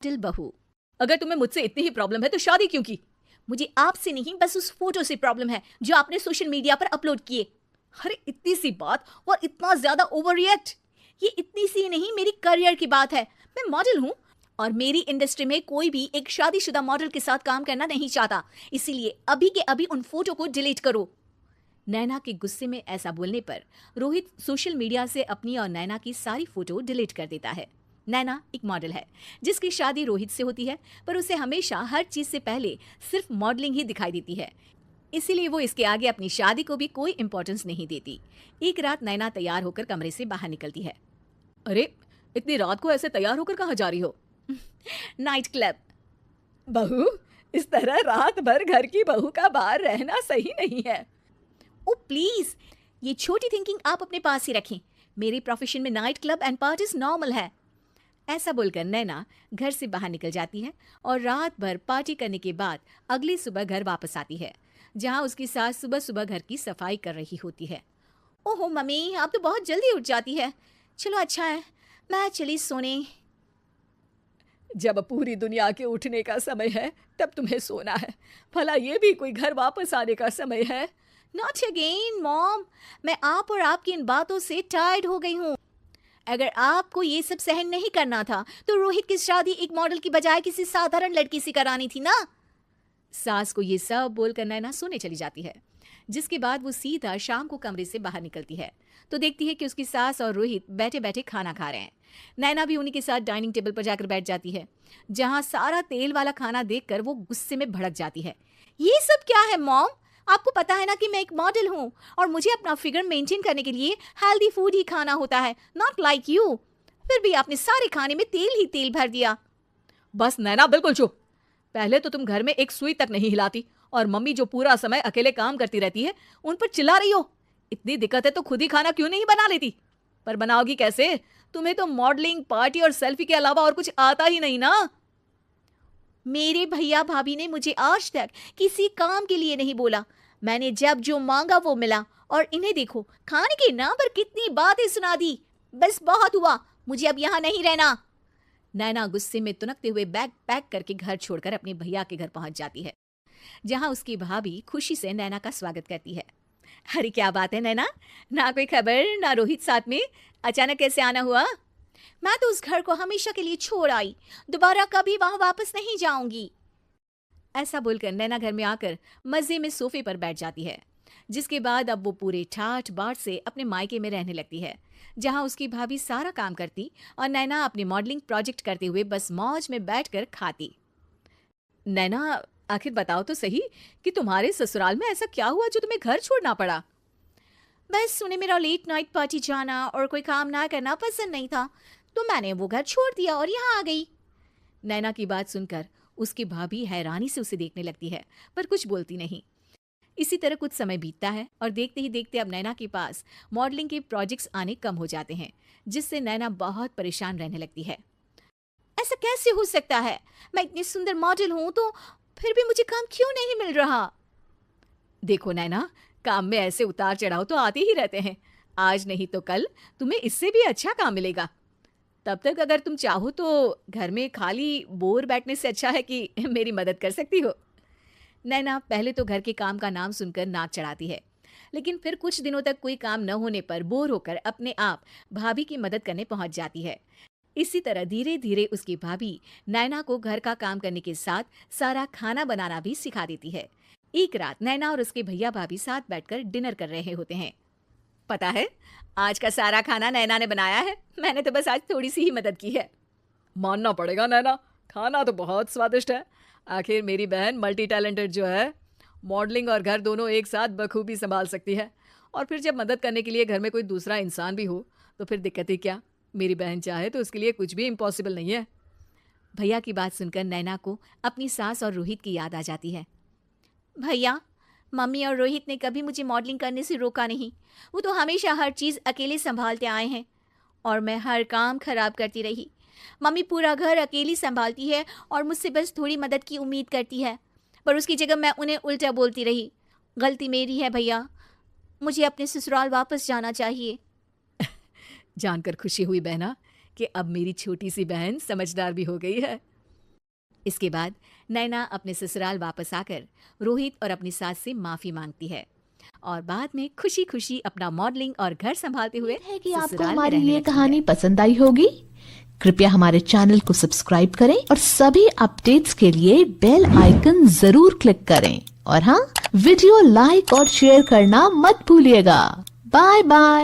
दिल बहू, अगर तुम्हें मुझसे इतनी ही प्रॉब्लम है तो शादी क्यों की? मुझे आपसे नहीं, बस उस फोटो से प्रॉब्लम है जो आपने सोशल मीडिया पर अपलोड किए। अरे इतनी सी बात और इतना ज्यादा ओवर रिएक्ट। ये इतनी सी नहीं, मेरी करियर की बात है। मैं मॉडल हूँ और मेरी इंडस्ट्री में कोई भी एक शादीशुदा मॉडल के साथ काम करना नहीं चाहता। इसीलिए अभी के अभी उन फोटो को डिलीट करो। नैना के गुस्से में ऐसा बोलने पर रोहित सोशल मीडिया से अपनी और नैना की सारी फोटो डिलीट कर देता है। नैना एक मॉडल है जिसकी शादी रोहित से होती है, पर उसे हमेशा हर चीज से पहले सिर्फ मॉडलिंग ही दिखाई देती है। इसीलिए वो इसके आगे अपनी शादी को भी कोई इंपॉर्टेंस नहीं देती। एक रात नैना तैयार होकर कमरे से बाहर निकलती है। अरे इतनी रात को ऐसे तैयार होकर कहाँ जा रही हो? Night club. बहू, इस तरह रात भर घर की बहू का बाहर रहना सही नहीं है। ओ प्लीज, ये छोटी थिंकिंग आप अपने पास ही रखें। मेरे प्रोफेशन में night club and parties normal है। ऐसा बोलकर नैना घर से बाहर निकल जाती है और रात भर पार्टी करने के बाद अगली सुबह घर वापस आती है, जहां उसकी सास सुबह सुबह घर की सफाई कर रही होती है। ओहो मम्मी, आप तो बहुत जल्दी उठ जाती है। चलो अच्छा है, मैं चली सोने। जब पूरी दुनिया के उठने का समय है तब तुम्हें सोना है। भला ये भी कोई घर वापस आने का समय है? नॉट अगेन मॉम, मैं आप और आपकी इन बातों से टायर्ड हो गई हूँ। अगर आपको ये सब सहन नहीं करना था तो रोहित की शादी एक मॉडल की बजाय किसी साधारण लड़की से करानी थी ना। सास को ये सब बोलकर नैना सोने चली जाती है, जिसके बाद वो सीधा शाम को कमरे से बाहर निकलती है तो देखती है कि उसकी सास और रोहित बैठे बैठे खाना खा रहे हैं। नैना भी उन्हीं के साथ डाइनिंग टेबल पर जाकर बैठ जाती है, जहां सारा तेल वाला खाना देखकर वो गुस्से में भड़क जाती है। ये सब क्या है मॉम? आपको पता है ना कि मैं एक मॉडल हूँ और मुझे अपना फिगर मेंटेन करने के लिए हेल्दी फूड ही खाना होता है, नॉट लाइक यू। फिर भी आपने सारे खाने में तेल ही तेल भर दिया। बस नैना, बिल्कुल चुप। पहले तो तुम घर में एक सुई तक नहीं हिलाती और मम्मी जो पूरा समय अकेले काम करती रहती है उन पर चिल्ला रही हो। इतनी दिक्कत है तो खुद ही खाना क्यों नहीं बना लेती? पर बनाओगी कैसे? तुम्हें तो मॉडलिंग, पार्टी और सेल्फी के अलावा और कुछ आता ही नहीं ना। मेरे भैया भाभी ने मुझे आज तक किसी काम के लिए नहीं बोला। मैंने जब जो मांगा वो मिला और इन्हें देखो, खाने के नाम पर कितनी बातें सुना दी। बस बहुत हुआ, मुझे अब यहाँ नहीं रहना। नैना गुस्से में तुनकते हुए बैग पैक करके घर छोड़कर अपने भैया के घर पहुंच जाती है, जहां उसकी भाभी खुशी से नैना का स्वागत करती है। अरे क्या बात है नैना, ना कोई खबर ना रोहित साथ में, अचानक कैसे आना हुआ? मैं तो उस घर को हमेशा के लिए छोड़ आई, दोबारा कभी वहां वापस नहीं जाऊंगी। ऐसा बोलकर नैना घर में आकर मजे में सोफे पर बैठ जाती है, जिसके बाद अब वो पूरे ठाठ बाट से अपने मायके में रहने लगती है, जहां उसकी भाभी सारा काम करती और नैना अपनी मॉडलिंग प्रोजेक्ट करते हुए बस मौज में बैठकर खाती। नैना, आखिर बताओ तो सही कि तुम्हारे ससुराल में ऐसा क्या हुआ जो तुम्हें घर छोड़ना पड़ा? बस उन्हें मेरा लेट नाइट पार्टी जाना और कोई काम ना करना पसंद नहीं था, तो मैंने वो घर छोड़ दिया और यहाँ आ गई। नैना की बात सुनकर उसकी भाभी हैरानी से उसे देखने लगती है, पर कुछ बोलती नहीं। इसी तरह कुछ समय बीतता है और देखते ही देखते अब नैना के पास मॉडलिंग के प्रोजेक्ट्स आने कम हो जाते हैं, जिससे नैना बहुत परेशान रहने लगती है। ऐसा कैसे हो सकता है? मैं इतनी सुंदर मॉडल हूं तो फिर भी मुझे काम क्यों नहीं मिल रहा? देखो नैना, काम में ऐसे उतार चढ़ाव तो आते ही रहते हैं। आज नहीं तो कल तुम्हें इससे भी अच्छा काम मिलेगा। तब तक अगर तुम चाहो तो घर में खाली बोर बैठने से अच्छा है कि मेरी मदद कर सकती हो। नैना पहले तो घर के काम का नाम सुनकर नाक चढ़ाती है, लेकिन फिर कुछ दिनों तक कोई काम न होने पर बोर होकर अपने आप भाभी की मदद करने पहुंच जाती है। इसी तरह धीरे धीरे उसकी भाभी नैना को घर का काम करने के साथ सारा खाना बनाना भी सिखा देती है। एक रात नैना और उसके भैया भाभी साथ बैठकर डिनर कर रहे होते हैं। पता है, आज का सारा खाना नैना ने बनाया है। मैंने तो बस आज थोड़ी सी ही मदद की है। मानना पड़ेगा नैना, खाना तो बहुत स्वादिष्ट है। आखिर मेरी बहन मल्टी टैलेंटेड जो है, मॉडलिंग और घर दोनों एक साथ बखूबी संभाल सकती है। और फिर जब मदद करने के लिए घर में कोई दूसरा इंसान भी हो तो फिर दिक्कत ही क्या। मेरी बहन चाहे तो उसके लिए कुछ भी इम्पॉसिबल नहीं है। भैया की बात सुनकर नैना को अपनी सास और रोहित की याद आ जाती है। भैया, मम्मी और रोहित ने कभी मुझे मॉडलिंग करने से रोका नहीं। वो तो हमेशा हर चीज़ अकेले संभालते आए हैं और मैं हर काम खराब करती रही। मम्मी पूरा घर अकेली संभालती है और मुझसे बस थोड़ी मदद की उम्मीद करती है, पर उसकी जगह मैं उन्हें उल्टा बोलती रही। गलती मेरी है भैया, मुझे अपने ससुराल वापस जाना चाहिए। जानकर खुशी हुई बहना कि अब मेरी छोटी सी बहन समझदार भी हो गई है। इसके बाद नैना अपने ससुराल वापस आकर रोहित और अपनी सास से माफी मांगती है और बाद में खुशी खुशी अपना मॉडलिंग और घर संभालते हुए है कि आपको ससुराल में हमारी रहने ये लगती है। कहानी पसंद आई होगी। कृपया हमारे चैनल को सब्सक्राइब करें और सभी अपडेट्स के लिए बेल आइकन जरूर क्लिक करें और हाँ, वीडियो लाइक और शेयर करना मत भूलिएगा। Bye bye.